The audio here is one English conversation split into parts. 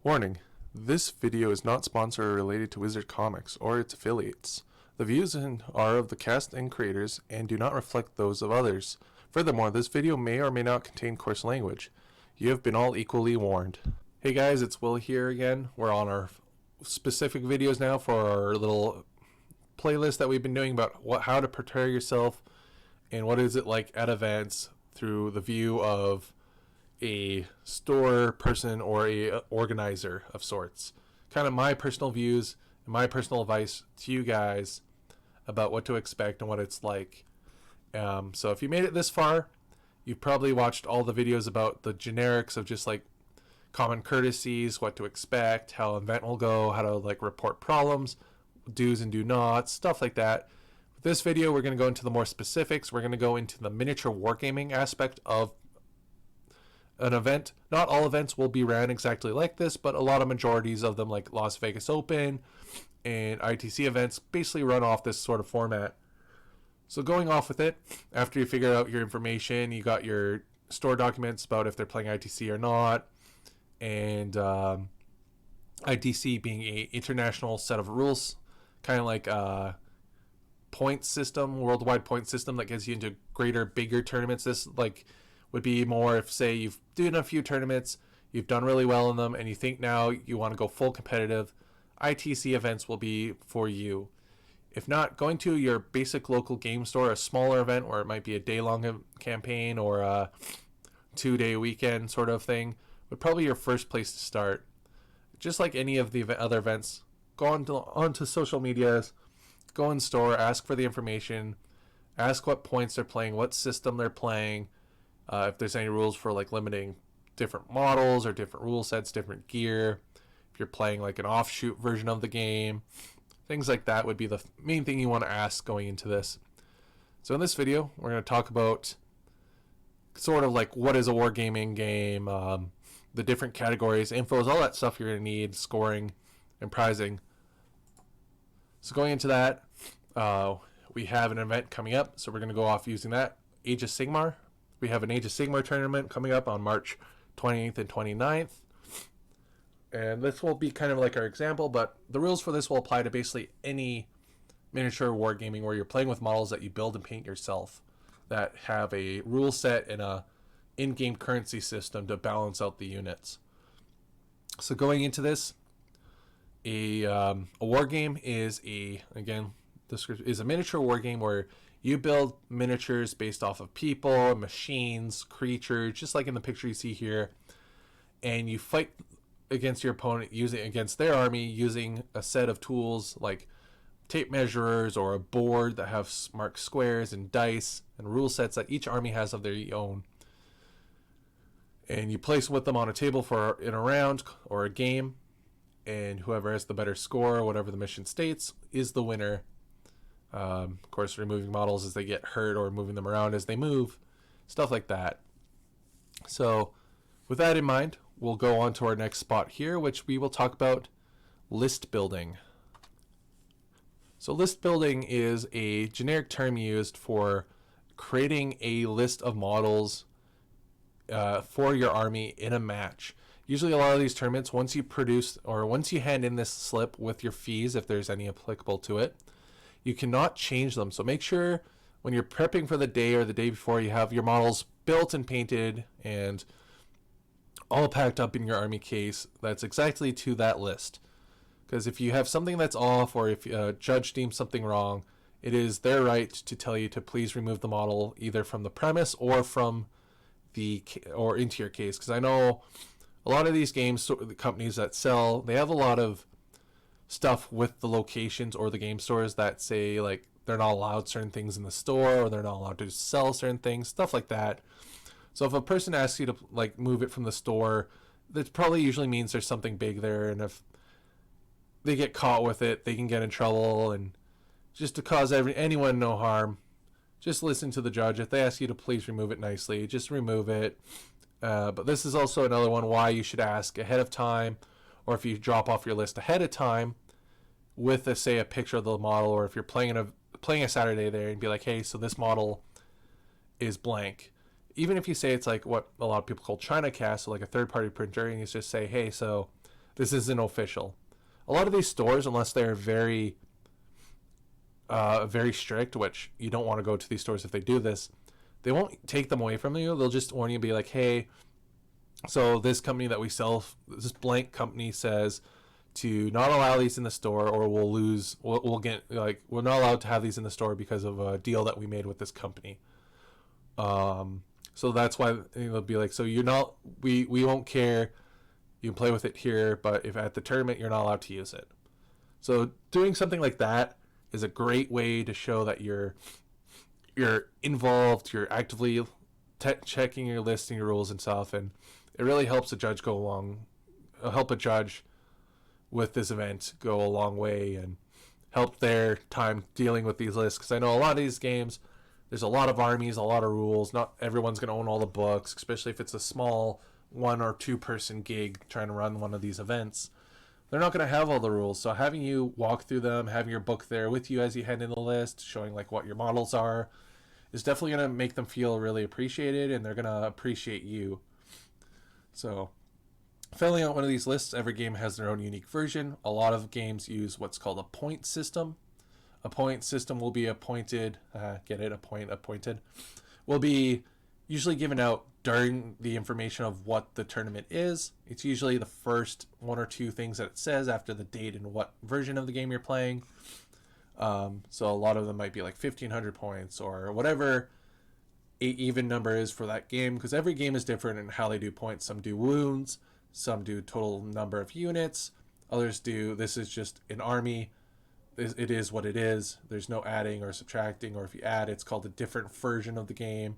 Warning, this video is not sponsored or related to Wizard Comics or its affiliates. The views are of the cast and creators and do not reflect those of others. Furthermore, this video may or may not contain coarse language. You have been all equally warned. Hey guys, it's Will here again. We're on our specific videos now for our little playlist that we've been doing about how to prepare yourself and what is it like at events through the view of a store person or a organizer of sorts. Kind of my personal views and my personal advice to you guys about what to expect and what it's like. So if you made it this far, you've probably watched all the videos about the generics of just like common courtesies, what to expect, how an event will go, how to like report problems, do's and do nots, stuff like that. With this video, we're going to go into the more specifics. We're going to go into the miniature wargaming aspect of an event. Not all events will be ran exactly like this, but a lot of majorities of them, like Las Vegas Open and ITC events, basically run off this sort of format. So going off with it, after you figure out your information, you got your store documents about if they're playing ITC or not, and ITC being a international set of rules, kind of like a point system, worldwide point system that gets you into greater, bigger tournaments. This like would be more if, say, you've done a few tournaments, you've done really well in them, and you think now you want to go full competitive. ITC events will be for you. If not, going to your basic local game store, a smaller event where it might be a day-long campaign or a 2-day weekend sort of thing, would probably be your first place to start. Just like any of the other events, go onto social medias, go in store, ask for the information, ask what points they're playing, what system they're playing, if there's any rules for like limiting different models or different rule sets, different gear, if you're playing like an offshoot version of the game, things like that would be the main thing you want to ask going into this. So in this video, we're going to talk about sort of like what is a wargaming game, the different categories, infos, all that stuff you're going to need, scoring and prizing. So going into that, we have an event coming up, so we're going to go off using that. Age of Sigmar. We have an Age of Sigmar tournament coming up on March 28th and 29th. And this will be kind of like our example, but the rules for this will apply to basically any miniature wargaming where you're playing with models that you build and paint yourself that have a rule set and a in-game currency system to balance out the units. So going into this, a war game is a miniature war game where you build miniatures based off of people, machines, creatures, just like in the picture you see here, and you fight against your opponent against their army using a set of tools like tape measurers or a board that have marked squares and dice and rule sets that each army has of their own. And you place with them on a table in a round or a game, and whoever has the better score, whatever the mission states, is the winner. Of course, removing models as they get hurt or moving them around as they move, stuff like that. So with that in mind, we'll go on to our next spot here, which we will talk about list building. So list building is a generic term used for creating a list of models for your army in a match. Usually a lot of these tournaments, once you hand in this slip with your fees, if there's any applicable to it, you cannot change them. So make sure when you're prepping for the day or the day before, you have your models built and painted and all packed up in your army case that's exactly to that list. Because if you have something that's off, or if a judge deems something wrong, it is their right to tell you to please remove the model either from the premise or from into your case. Because I know a lot of these games, the companies that sell, they have a lot of stuff with the locations or the game stores that say like they're not allowed certain things in the store, or they're not allowed to sell certain things, stuff like that. So if a person asks you to like move it from the store, that probably usually means there's something big there, and if they get caught with it, they can get in trouble. And just to cause anyone no harm, just listen to the judge. If they ask you to please remove it nicely, just remove it. But this is also another one why you should ask ahead of time, or if you drop off your list ahead of time with say a picture of the model, or if you're playing a Saturday there and be like, hey, so this model is blank. Even if you say it's like what a lot of people call China cast, so like a third-party printer, and you just say, hey, so this isn't official. A lot of these stores, unless they're very very strict, which you don't want to go to these stores if they do this, they won't take them away from you. They'll just warn you, be like, hey, so this company that we sell, this blank company says to not allow these in the store, or we'll get, like, we're not allowed to have these in the store because of a deal that we made with this company. So that's why they'll be like, so you're not, we won't care, you can play with it here, but if at the tournament you're not allowed to use it. So doing something like that is a great way to show that you're involved, you're actively checking your list and your rules and stuff, and it really helps a judge help a judge with this event go a long way and help their time dealing with these lists. Because I know a lot of these games, there's a lot of armies, a lot of rules. Not everyone's going to own all the books, especially if it's a small 1 or 2 person gig trying to run one of these events. They're not going to have all the rules. So having you walk through them, having your book there with you as you head in the list, showing like what your models are, is definitely going to make them feel really appreciated, and they're going to appreciate you. So filling out one of these lists, every game has their own unique version. A lot of games use what's called a point system. A point system will be appointed, appointed, will be usually given out during the information of what the tournament is. It's usually the first 1 or 2 things that it says after the date and what version of the game you're playing. So a lot of them might be like 1,500 points or whatever a even number is for that game, because every game is different in how they do points. Some do wounds, some do total number of units, others do this is just an army. It is what it is. There's no adding or subtracting, or if you add, it's called a different version of the game,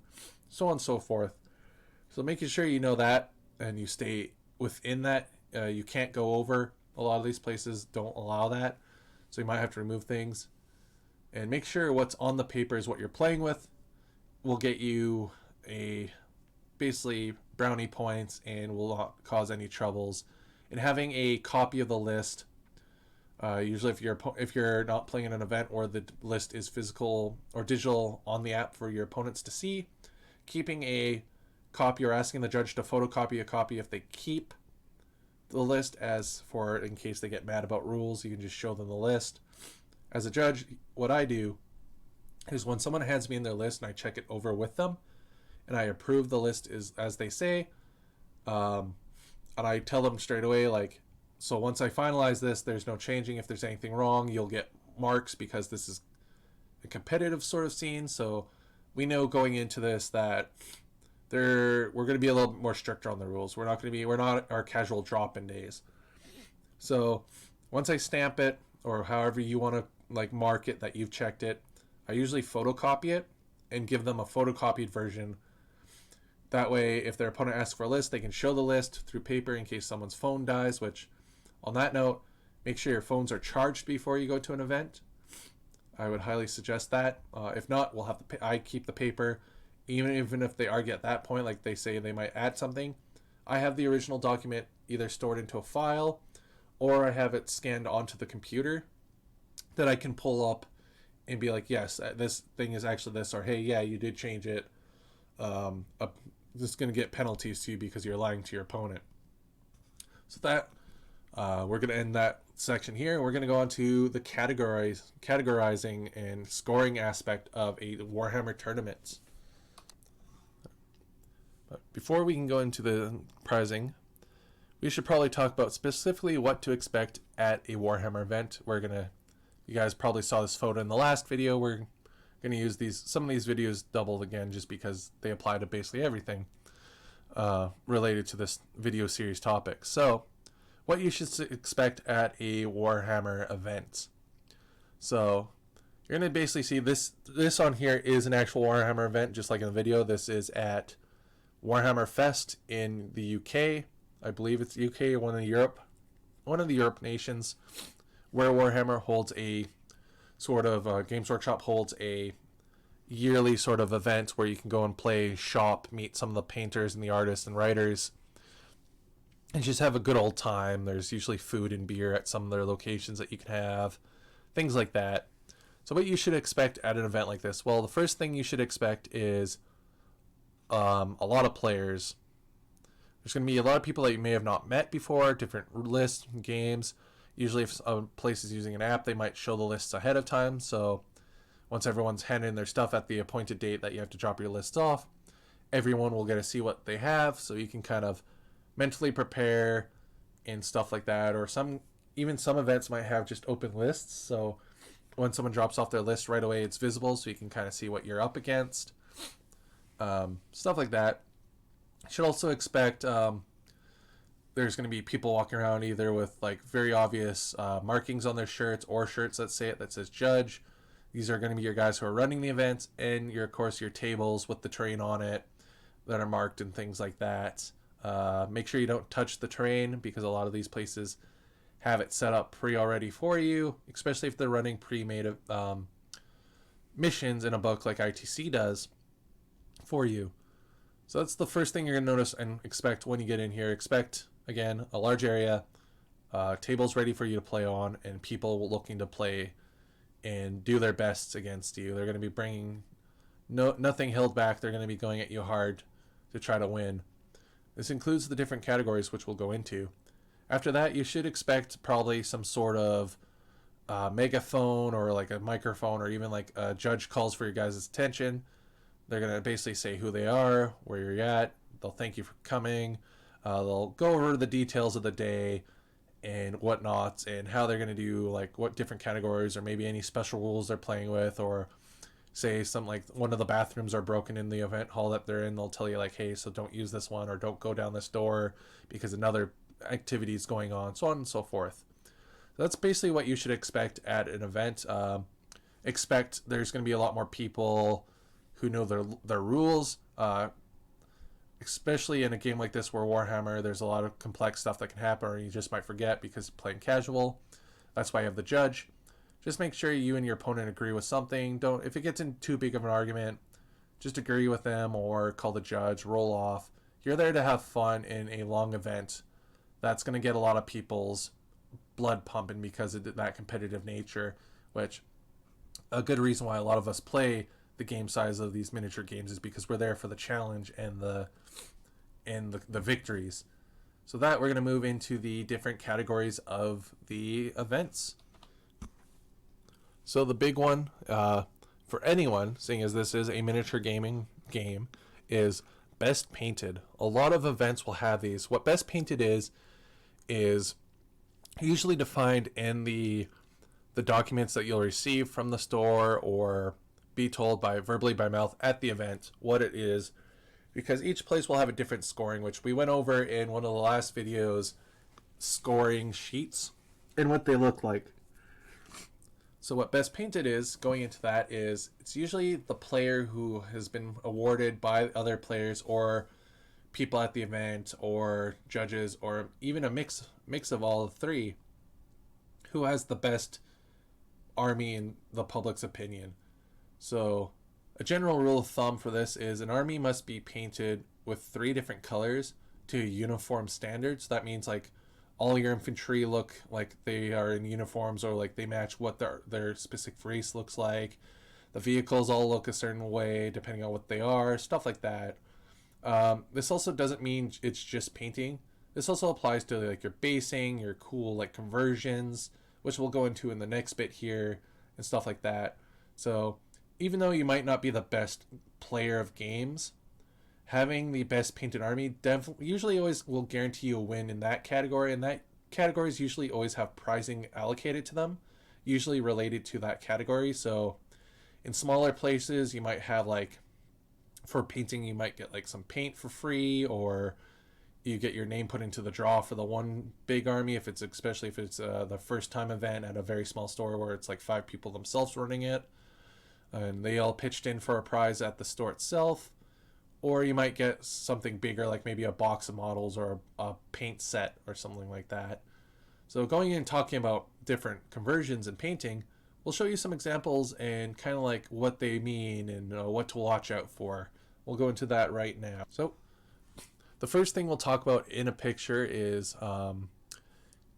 so on and so forth. So making sure you know that and you stay within that. You can't go over. A lot of these places don't allow that, so you might have to remove things. And make sure what's on the paper is what you're playing with. Will get you basically brownie points and will not cause any troubles. And having a copy of the list, usually if you're not playing in an event where the list is physical or digital on the app for your opponents to see, keeping a copy or asking the judge to photocopy a copy if they keep the list, as for in case they get mad about rules, you can just show them the list. As a judge, what I do is when someone hands me in their list and I check it over with them and I approve the list is as they say, and I tell them straight away, like, so once I finalize this, there's no changing. If there's anything wrong, you'll get marks, because this is a competitive sort of scene. So we know going into this that we're going to be a little more stricter on the rules. We're not our casual drop-in days. So once I stamp it, or however you want to like mark it that you've checked it, I usually photocopy it and give them a photocopied version. That way, if their opponent asks for a list, they can show the list through paper in case someone's phone dies, which, on that note, make sure your phones are charged before you go to an event. I would highly suggest that. If not, we'll have I keep the paper. Even if they argue at that point, like they say they might add something, I have the original document either stored into a file or I have it scanned onto the computer that I can pull up and be like, yes, this thing is actually this, or hey, yeah, you did change it. This is going to get penalties to you because you're lying to your opponent. So that we're going to end that section here, and we're going to go on to the categorizing and scoring aspect of a Warhammer tournament. But before we can go into the prizing, we should probably talk about specifically what to expect at a Warhammer event. You guys probably saw this photo in the last video. We're going to use some of these videos doubled again just because they apply to basically everything related to this video series topic. So, what you should expect at a Warhammer event. So, you're going to basically see this on here is an actual Warhammer event, just like in the video. This is at Warhammer Fest in the UK. I believe it's UK or one of the Europe nations, where Warhammer holds a sort of Games Workshop holds a yearly sort of event where you can go and play, shop, meet some of the painters and the artists and writers, and just have a good old time. There's usually food and beer at some of their locations that you can have, things like that. So what you should expect at an event like this? Well, the first thing you should expect is a lot of players. There's going to be a lot of people that you may have not met before, different lists, games. Usually if a place is using an app, they might show the lists ahead of time. So once everyone's handed in their stuff at the appointed date that you have to drop your lists off, everyone will get to see what they have, so you can kind of mentally prepare and stuff like that. Or some events might have just open lists, so when someone drops off their list right away, it's visible, so you can kind of see what you're up against. Stuff like that. You should also expect there's going to be people walking around either with like very obvious markings on their shirts or shirts that says judge. These are going to be your guys who are running the event, and of course your tables with the terrain on it that are marked and things like that. Make sure you don't touch the terrain, because a lot of these places have it set up already for you, especially if they're running pre-made missions in a book like ITC does for you. So that's the first thing you're going to notice and expect when you get in here. Expect, again, a large area, tables ready for you to play on, and people looking to play and do their best against you. They're going to be bringing nothing held back. They're going to be going at you hard to try to win. This includes the different categories, which we'll go into. After that, you should expect probably some sort of megaphone or like a microphone, or even like a judge calls for your guys' attention. They're going to basically say who they are, where you're at. They'll thank you for coming. They'll go over the details of the day and whatnot, and how they're going to do, like what different categories, or maybe any special rules they're playing with, or say something like one of the bathrooms are broken in the event hall that they're in. They'll tell you like, hey, so don't use this one, or don't go down this door because another activity is going on, so on and so forth. So that's basically what you should expect at an event. Expect there's going to be a lot more people who know their rules, especially in a game like this where Warhammer, there's a lot of complex stuff that can happen, or you just might forget because you're playing casual. That's why you have the judge. Just make sure you and your opponent agree with something. If it gets into too big of an argument, just agree with them or call the judge, roll off. You're there to have fun in a long event. That's going to get a lot of people's blood pumping because of that competitive nature, which a good reason why a lot of us play the game size of these miniature games is because we're there for the challenge and the victories. So that we're going to move into the different categories of the events. So the big one for anyone, seeing as this is a miniature gaming game, is best painted. A lot of events will have these. What best painted is usually defined in the documents that you'll receive from the store, or be told verbally by mouth at the event what it is, because each place will have a different scoring, which we went over in one of the last videos, scoring sheets and what they look like. So what best painted is, going into that, is it's usually the player who has been awarded by other players or people at the event or judges, or even a mix of all three, who has the best army in the public's opinion. So a general rule of thumb for this is an army must be painted with 3 different colors to a uniform standard. So that means like all your infantry look like they are in uniforms, or like they match what their specific race looks like. The vehicles all look a certain way depending on what they are, stuff like that. This also doesn't mean it's just painting. This also applies to like your basing, your cool like conversions, which we'll go into in the next bit here, and stuff like that. So even though you might not be the best player of games, having the best painted army usually always will guarantee you a win in that category, and that categories usually always have prizing allocated to them, usually related to that category. So in smaller places, you might have like, for painting, you might get like some paint for free, or you get your name put into the draw for the one big army, especially if it's the first time event at a very small store where it's like 5 people themselves running it, and they all pitched in for a prize at the store itself. Or you might get something bigger, like maybe a box of models or a paint set or something like that. So going in and talking about different conversions and painting, we'll show you some examples and kind of like what they mean and what to watch out for. We'll go into that right now. So the first thing we'll talk about in a picture is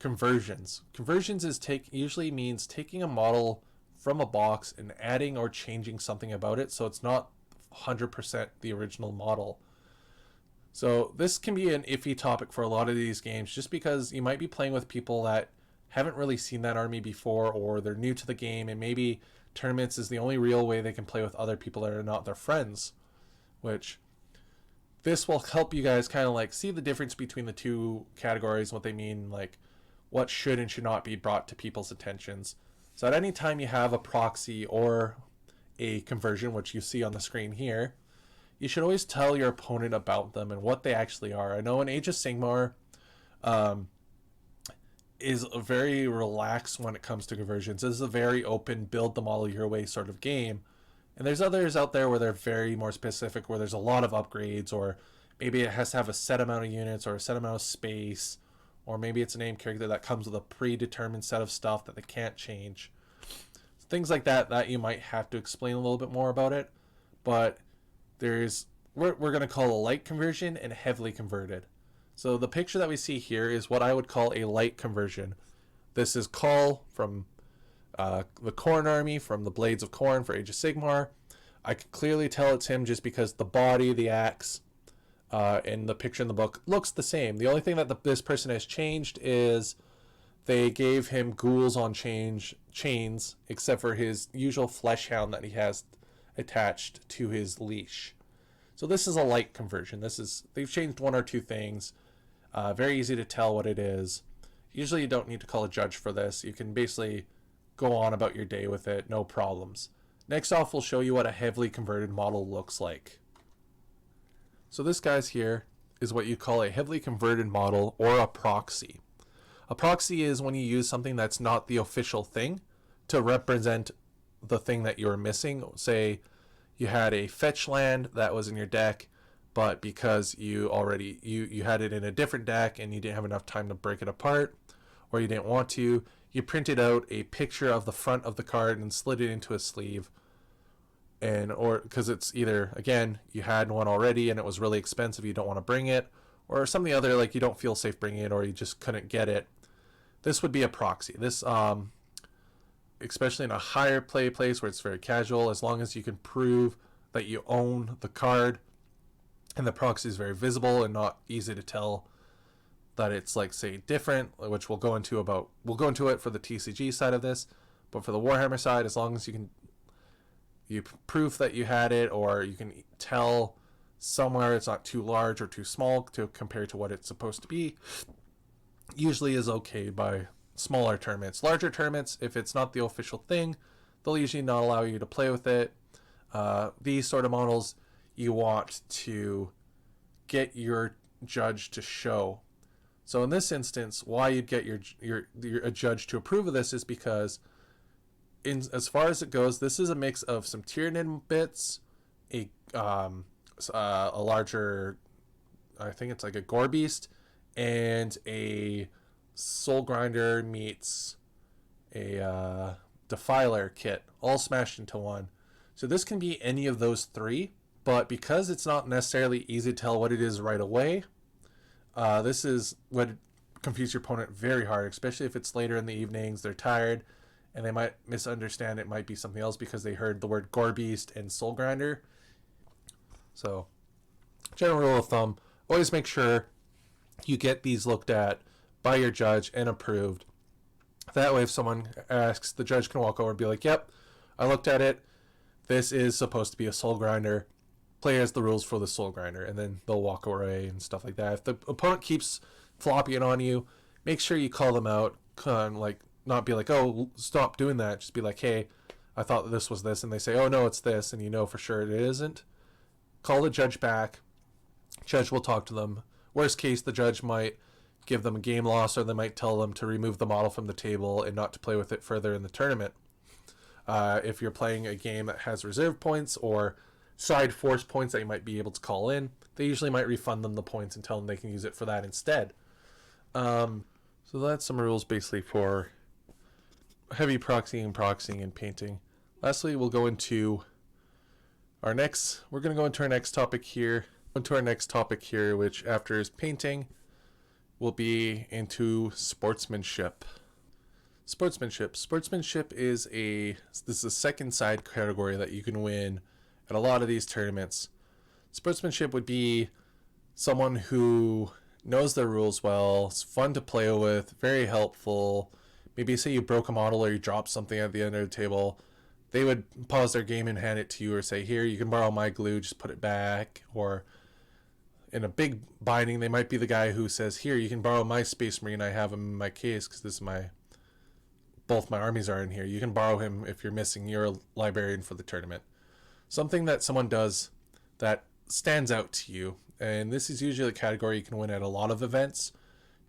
conversions. Conversions usually means taking a model from a box and adding or changing something about it, so it's not 100% the original model. So this can be an iffy topic for a lot of these games, just because you might be playing with people that haven't really seen that army before, or they're new to the game, and maybe tournaments is the only real way they can play with other people that are not their friends, which this will help you guys kind of like see the difference between the two categories, what they mean, like what should and should not be brought to people's attentions. So at any time you have a proxy or a conversion, which you see on the screen here, you should always tell your opponent about them and what they actually are. I know in Age of Sigmar is very relaxed when it comes to conversions. This is a very open, build the model your way sort of game. And there's others out there where they're very more specific, where there's a lot of upgrades, or maybe it has to have a set amount of units or a set amount of space, or maybe it's a named character that comes with a predetermined set of stuff that they can't change. Things like that you might have to explain a little bit more about it. But there's, we're going to call a light conversion and heavily converted. So the picture that we see here is what I would call a light conversion. This is Call from the Khorne army, from the Blades of Khorne for Age of Sigmar. I can clearly tell it's him just because the body, the axe, and the picture in the book looks the same. The only thing that this person has changed is they gave him ghouls on chains, except for his usual flesh hound that he has attached to his leash. So this is a light conversion. They've changed one or two things. Very easy to tell what it is. Usually you don't need to call a judge for this. You can basically go on about your day with it, no problems. Next off, we'll show you what a heavily converted model looks like. So this guy's here is what you call a heavily converted model, or a proxy. A proxy is when you use something that's not the official thing to represent the thing that you're missing. Say you had a fetch land that was in your deck, but because you already you had it in a different deck and you didn't have enough time to break it apart, or you didn't want to, you printed out a picture of the front of the card and slid it into a sleeve. And or because it's either, again, you had one already and it was really expensive, you don't want to bring it, or something other, like you don't feel safe bringing it, or you just couldn't get it. This would be a proxy. This especially in a higher place where it's very casual, as long as you can prove that you own the card and the proxy is very visible and not easy to tell that it's, like, say, different, which we'll go into it for the TCG side of this. But for the Warhammer side, as long as you prove that you had it, or you can tell somewhere it's not too large or too small to compare to what it's supposed to be, usually is okay by smaller tournaments. Larger tournaments, if it's not the official thing, they'll usually not allow you to play with it. These sort of models, you want to get your judge to show. So in this instance, why you'd get a judge to approve of this is because, as far as it goes, this is a mix of some Tyranid bits, a larger, I think it's like a Gore Beast, and a Soul Grinder meets a Defiler kit, all smashed into one. So this can be any of those three, but because it's not necessarily easy to tell what it is right away, this is what confuse your opponent very hard, especially if it's later in the evenings, they're tired, and they might misunderstand it might be something else because they heard the word Gore Beast and Soul Grinder. So, general rule of thumb, always make sure you get these looked at by your judge and approved. That way, if someone asks, the judge can walk over and be like, yep, I looked at it. This is supposed to be a Soul Grinder. Play as the rules for the Soul Grinder, and then they'll walk away and stuff like that. If the opponent keeps flopping it on you, make sure you call them out. Not be like, oh, stop doing that. Just be like, hey, I thought this was this, and they say, oh no, it's this, and you know for sure it isn't. Call the judge back. Judge will talk to them. Worst case, the judge might give them a game loss, or they might tell them to remove the model from the table and not to play with it further in the tournament. If you're playing a game that has reserve points or side force points that you might be able to call in, they usually might refund them the points and tell them they can use it for that instead. So that's some rules basically for heavy proxying and painting. Lastly, we're going to go into our next topic here. Which after is painting, will be into sportsmanship. Sportsmanship is a second side category that you can win at a lot of these tournaments. Sportsmanship would be someone who knows their rules well, is fun to play with, very helpful. Maybe say you broke a model or you dropped something at the end of the table. They would pause their game and hand it to you, or say, here, you can borrow my glue, just put it back. Or in a big binding, they might be the guy who says, here, you can borrow my Space Marine, I have him in my case because this is both my armies are in here. You can borrow him if you're missing your librarian for the tournament. Something that someone does that stands out to you, and this is usually a category you can win at a lot of events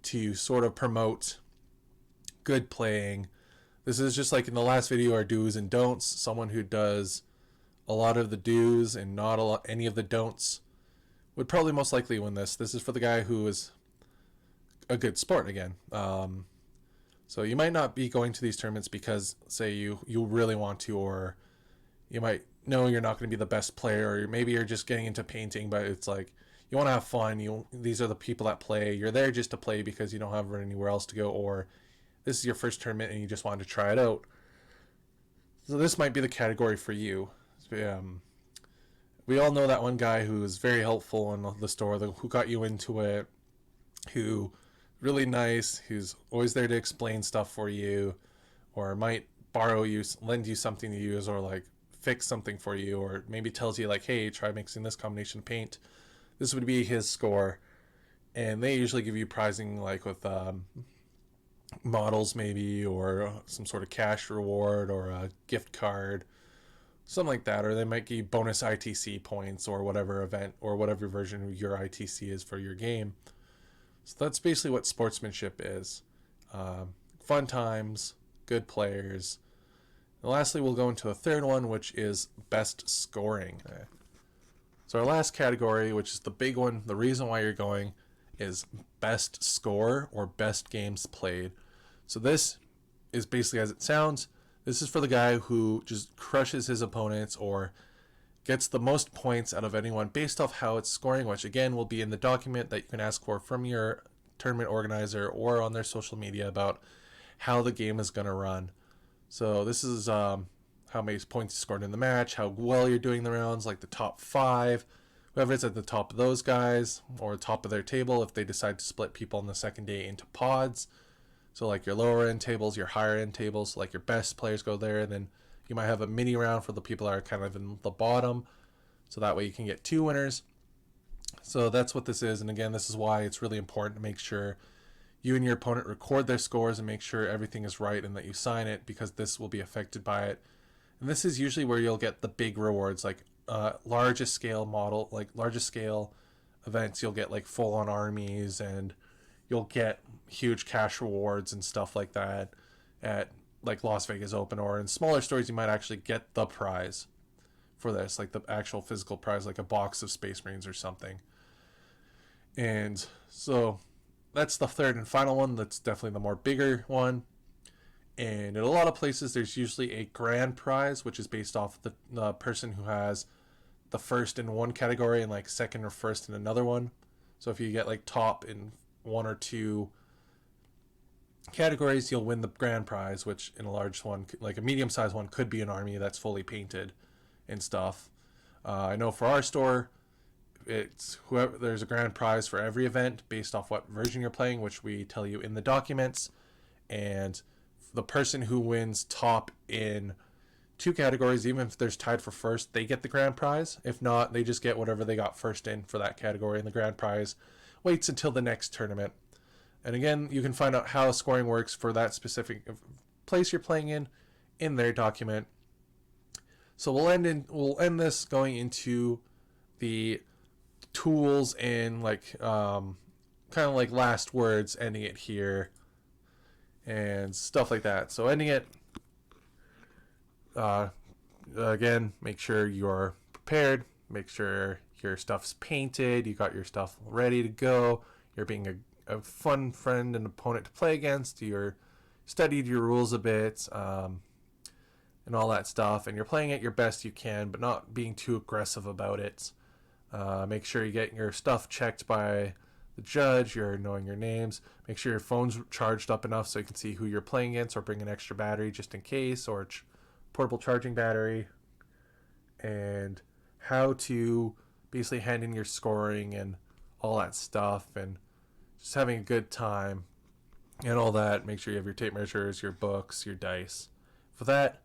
to sort of promote good playing. This is just like in the last video, our do's and don'ts. Someone who does a lot of the do's and not any of the don'ts would probably most likely win this. This is for the guy who is a good sport again. So you might not be going to these tournaments because, say, you really want to, or you might know you're not going to be the best player, or maybe you're just getting into painting, but it's like you want to have fun. These are the people that play. You're there just to play because you don't have anywhere else to go, or this is your first tournament and you just wanted to try it out. So this might be the category for you. We all know that one guy who is very helpful in the store, who got you into it, who really nice, who's always there to explain stuff for you, or might lend you something to use, or like fix something for you, or maybe tells you like, hey, try mixing this combination of paint. This would be his score, and they usually give you prizing like with models maybe, or some sort of cash reward, or a gift card, something like that, or they might give you bonus ITC points, or whatever event or whatever version of your ITC is for your game. So that's basically what sportsmanship is. Fun times, good players. And lastly, we'll go into a third one, which is best scoring. Okay. So our last category, which is the big one, the reason why you're going, is best score or best games played. So this is basically as it sounds. This is for the guy who just crushes his opponents or gets the most points out of anyone based off how it's scoring, which again will be in the document that you can ask for from your tournament organizer or on their social media about how the game is going to run. So this is how many points you scored in the match, how well you're doing the rounds, like the top 5, whoever's at the top of those guys, or top of their table if they decide to split people on the second day into pods. So like your lower end tables, your higher end tables, like your best players go there, and then you might have a mini round for the people that are kind of in the bottom, so that way you can get 2 winners. So that's what this is, and again, this is why it's really important to make sure you and your opponent record their scores and make sure everything is right and that you sign it, because this will be affected by it. And this is usually where you'll get the big rewards, like largest scale events. You'll get like full on armies, and you'll get huge cash rewards and stuff like that at like Las Vegas Open, or in smaller stores you might actually get the prize for this, like the actual physical prize, like a box of Space Marines or something. And so that's the third and final one. That's definitely the more bigger one. And in a lot of places there's usually a grand prize, which is based off the person who has the first in one category and like second or first in another one. So if you get like top in 1 or 2 categories, you'll win the grand prize, which in a large one, like a medium-sized one, could be an army that's fully painted and stuff. I know for our store, it's whoever, there's a grand prize for every event based off what version you're playing, which we tell you in the documents. And the person who wins top in 2 categories, even if there's tied for first, they get the grand prize. If not, they just get whatever they got first in for that category, and the grand prize waits until the next tournament. And again, you can find out how scoring works for that specific place you're playing in their document. So we'll end this going into the tools and like kind of like last words, ending it here and stuff like that. So ending it, again, make sure you're prepared, make sure your stuff's painted, you got your stuff ready to go, you're being a fun friend and opponent to play against, you're studied your rules a bit, and all that stuff, and you're playing at your best you can, but not being too aggressive about it. Make sure you get your stuff checked by the judge, you're knowing your names, make sure your phone's charged up enough so you can see who you're playing against, or bring an extra battery just in case, or portable charging battery, and how to basically hand in your scoring and all that stuff, and just having a good time and all that. Make sure you have your tape measures, your books, your dice. For that,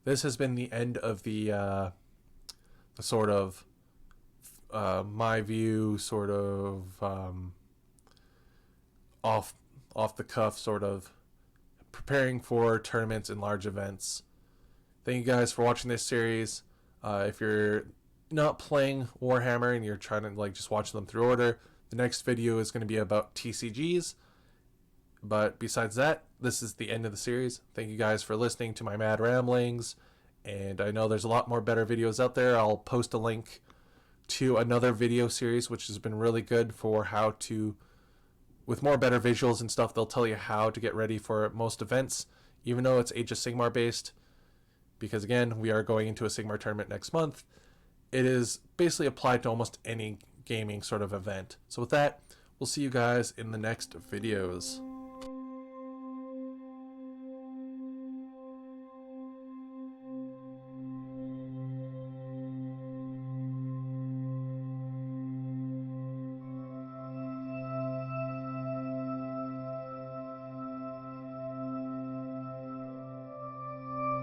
this has been the end of the sort of my view, sort of off the cuff, sort of preparing for tournaments and large events. Thank you guys for watching this series. If you're not playing Warhammer and you're trying to like just watch them through order, the next video is going to be about TCGs. But besides that, this is the end of the series. Thank you guys for listening to my mad ramblings. And I know there's a lot more better videos out there. I'll post a link to another video series which has been really good for how to, with more better visuals and stuff, they'll tell you how to get ready for most events, even though it's Age of Sigmar based. Because again, we are going into a Sigmar tournament next month. It is basically applied to almost any gaming sort of event. So with that, we'll see you guys in the next videos.